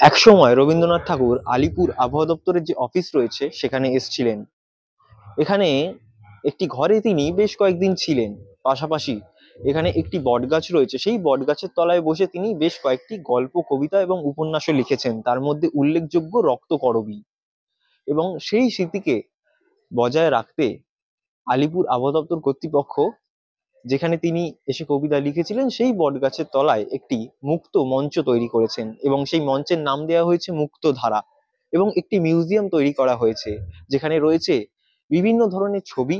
একসময় রবীন্দ্রনাথ ঠাকুর আলিপুর আবহাওয়া দপ্তরের যে অফিস রয়েছে সেখানে এসেছিলেন। এখানে একটি ঘরে তিনি বেশ কয়েকদিন ছিলেন। পাশাপাশি এখানে একটি বটগাছ রয়েছে, সেই বটগাছের তলায় বসে তিনি বেশ কয়েকটি গল্প, কবিতা এবং উপন্যাসও লিখেছেন, তার মধ্যে উল্লেখযোগ্য রক্তকরবী। এবং সেই স্মৃতিকে বজায় রাখতে আলিপুর আবহাওয়া দপ্তর কর্তৃপক্ষ, যেখানে তিনি এসে কবিতা লিখেছিলেন, সেই বটগাছের তলায় একটি মুক্ত মঞ্চ তৈরি করেছেন এবং সেই মঞ্চের নাম দেওয়া হয়েছে মুক্তধারা। এবং একটি মিউজিয়াম তৈরি করা হয়েছে, যেখানে রয়েছে বিভিন্ন ধরনের ছবি।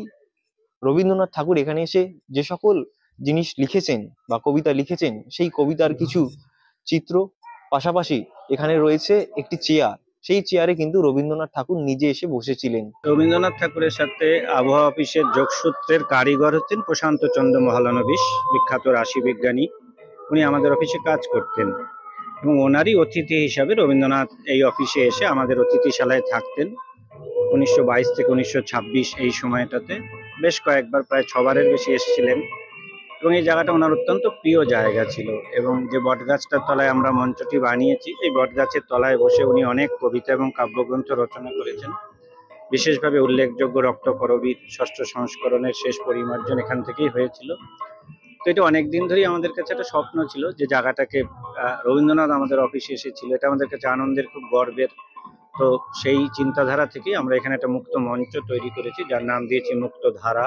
রবীন্দ্রনাথ ঠাকুর এখানে এসে যে সকল জিনিস লিখেছেন বা কবিতা লিখেছেন, সেই কবিতার কিছু চিত্র। পাশাপাশি এখানে রয়েছে একটি চেয়ার, সেই চেয়ারে কিন্তু রবীন্দ্রনাথ ঠাকুর নিজে এসে বসেছিলেন। রবীন্দ্রনাথ ঠাকুরের সাথে আবহাওয়া অফিসের যোগসূত্রের কারিগর হচ্ছেন প্রশান্ত চন্দ্র মহালানবিশ, বিখ্যাত রাশিবিজ্ঞানী। উনি আমাদের অফিসে কাজ করতেন এবং ওনারই অতিথি হিসাবে রবীন্দ্রনাথ এই অফিসে এসে আমাদের অতিথিশালায় থাকতেন 1922 থেকে 1926 এই সময়টাতে। বেশ কয়েকবার, প্রায় 6বারের বেশি এসেছিলেন এবং এই জায়গাটা ওনার অত্যন্ত প্রিয় জায়গা ছিল। এবং যে বটগাছটার তলায় আমরা মঞ্চটি বানিয়েছি, এই বটগাছের তলায় বসে উনি অনেক কবিতা এবং কাব্যগ্রন্থ রচনা করেছেন। বিশেষভাবে উল্লেখযোগ্য রক্তকরবীর 6ষ্ঠ সংস্করণের শেষ পরিমার্জন এখান থেকেই হয়েছিল। তো এটা অনেকদিন ধরেই আমাদের কাছে একটা স্বপ্ন ছিল যে জায়গাটাকে রবীন্দ্রনাথ আমাদের অফিসে এসেছিল, এটা আমাদের কাছে আনন্দের, খুব গর্বের। তো সেই চিন্তাধারা থেকেই আমরা এখানে একটা মুক্ত মঞ্চ তৈরি করেছি, যার নাম দিয়েছি মুক্তধারা।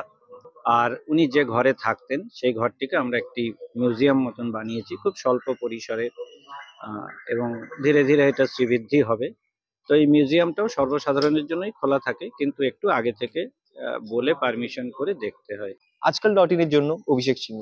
আর উনি যে ঘরে থাকতেন সেই ঘরটিকে আমরা একটি মিউজিয়াম মতন বানিয়েছি, খুব স্বল্প পরিসরে, এবং ধীরে ধীরে এটা শ্রীবৃদ্ধি হবে। তো এই মিউজিয়ামটাও সর্বসাধারণের জন্যই খোলা থাকে, কিন্তু একটু আগে থেকে বলে পারমিশন করে দেখতে হয়। আজকাল.in এর জন্য অভিষেক সিংহ।